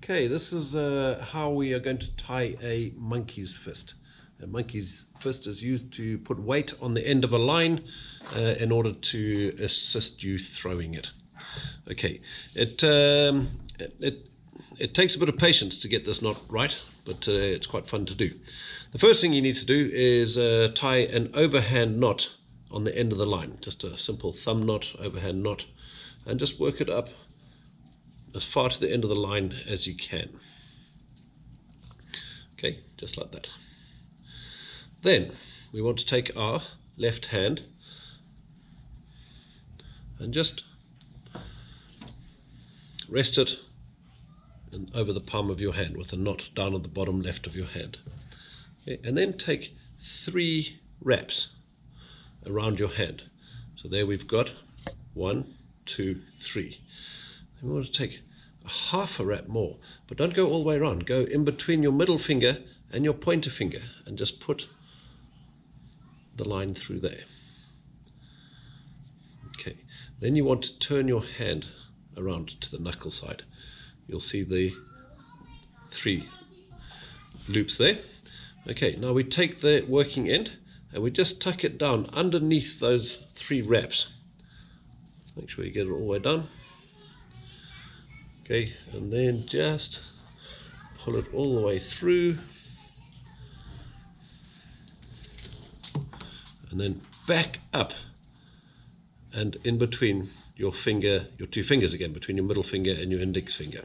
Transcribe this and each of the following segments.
Okay, this is how we are going to tie a monkey's fist. A monkey's fist is used to put weight on the end of a line in order to assist you throwing it. Okay, it takes a bit of patience to get this knot right, but it's quite fun to do. The first thing you need to do is tie an overhand knot on the end of the line. Just a simple thumb knot, overhand knot, and just work it up as far to the end of the line as you can. Okay, just like that. Then we want to take our left hand and just rest it over the palm of your hand with a knot down at the bottom left of your hand. Okay, and then take 3 wraps around your hand. So there we've got 1, 2, 3. Then we want to take a half a wrap more, but don't go all the way around. Go in between your middle finger and your pointer finger and just put the line through there. Okay, then you want to turn your hand around to the knuckle side. You'll see the 3 loops there. Okay, now we take the working end and we just tuck it down underneath those 3 wraps. Make sure you get it all the way down. Okay, and then just pull it all the way through, and then back up and in between your 2 fingers again, between your middle finger and your index finger.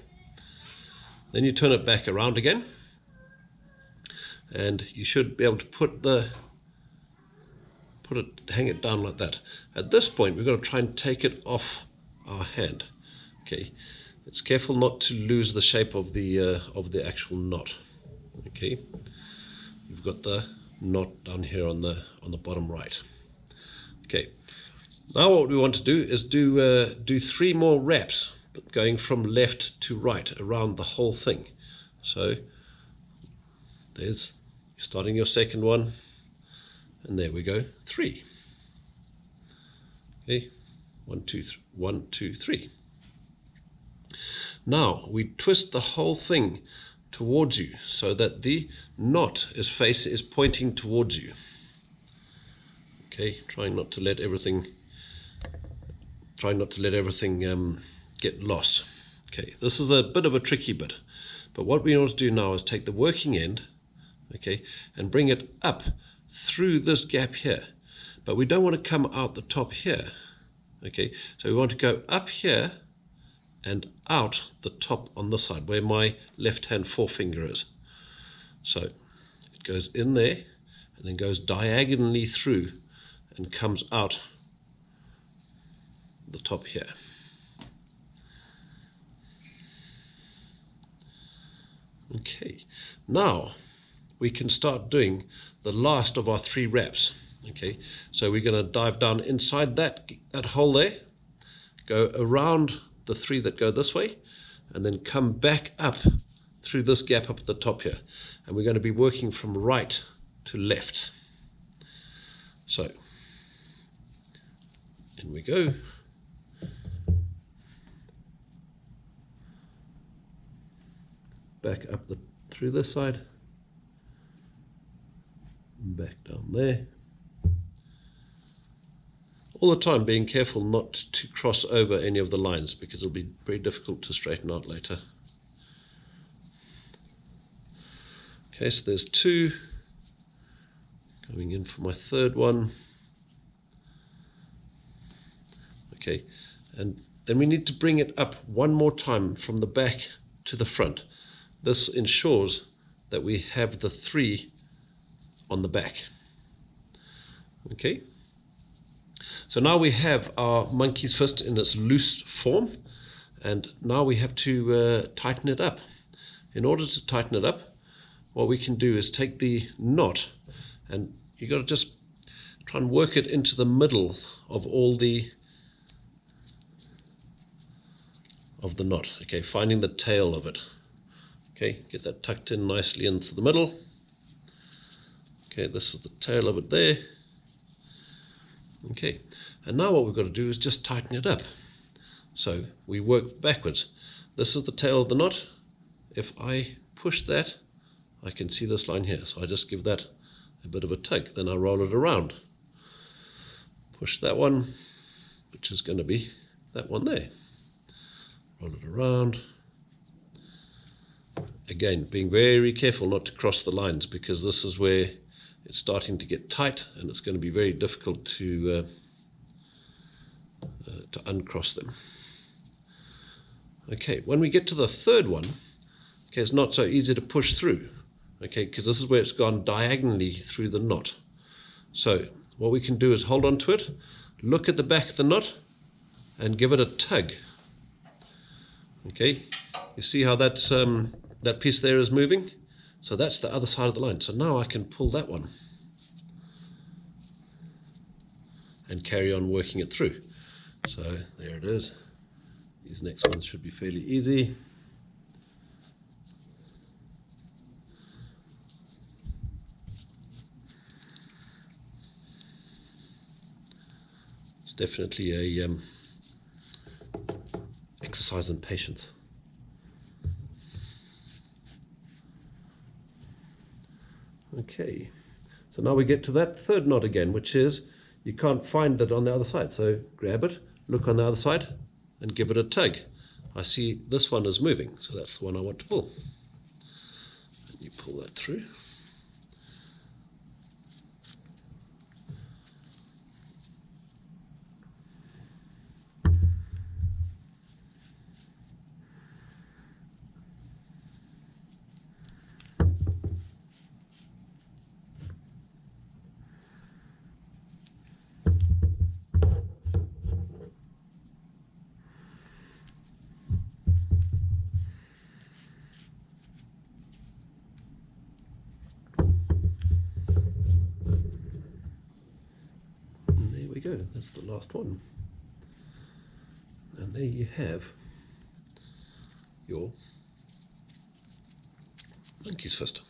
Then you turn it back around again, and you should be able to hang it down like that. At this point, we've got to try and take it off our hand. Okay, it's careful not to lose the shape of the actual knot. Okay, you've got the knot down here on the bottom right. Okay, now what we want to do is do 3 more wraps, but going from left to right around the whole thing. So there's starting your second one, and there we go, 3. Okay, 1, 2, 3, 1, 2, 3. Now we twist the whole thing towards you so that the knot is pointing towards you. Okay, trying not to let everything get lost. Okay, this is a bit of a tricky bit, but what we want to do now is take the working end, okay, and bring it up through this gap here, but we don't want to come out the top here. Okay, so we want to go up here and out the top on this side where my left hand forefinger is. So it goes in there and then goes diagonally through and comes out the top here. Okay, now we can start doing the last of our 3 wraps. Okay, so we're going to dive down inside that hole there, go around the 3 that go this way, and then come back up through this gap up at the top here, and we're going to be working from right to left. So in we go. Back up through this side, back down there. All the time being careful not to cross over any of the lines, because it'll be very difficult to straighten out later. Okay, so there's 2. Going in for my 3rd one. Okay, and then we need to bring it up one more time from the back to the front. This ensures that we have the 3 on the back. Okay, so now we have our monkey's fist in its loose form, and now we have to tighten it up. In order to tighten it up, what we can do is take the knot, and you got to just try and work it into the middle of all the knot. Okay, finding the tail of it. Okay, get that tucked in nicely into the middle. Okay, this is the tail of it there. Okay, and now what we've got to do is just tighten it up. So we work backwards. This is the tail of the knot. if I push that, I can see this line here. So I just give that a bit of a tug. Then I roll it around. Push that one, which is going to be that one there. Roll it around. Again, being very careful not to cross the lines, because this is where it's starting to get tight and it's going to be very difficult to uncross them. Okay, when we get to the third one, okay, it's not so easy to push through, okay, because this is where it's gone diagonally through the knot. So what we can do is hold on to it, look at the back of the knot, and give it a tug. Okay, you see how that's that piece there is moving? So that's the other side of the line. So now I can pull that one and carry on working it through. So there it is. These next ones should be fairly easy. It's definitely a exercise in patience. Okay, so now we get to that third knot again, which is you can't find that on the other side. So grab it, look on the other side, and give it a tug. I see this one is moving, so that's the one I want to pull. And you pull that through. Go. That's the last one. And there you have your monkey's fist.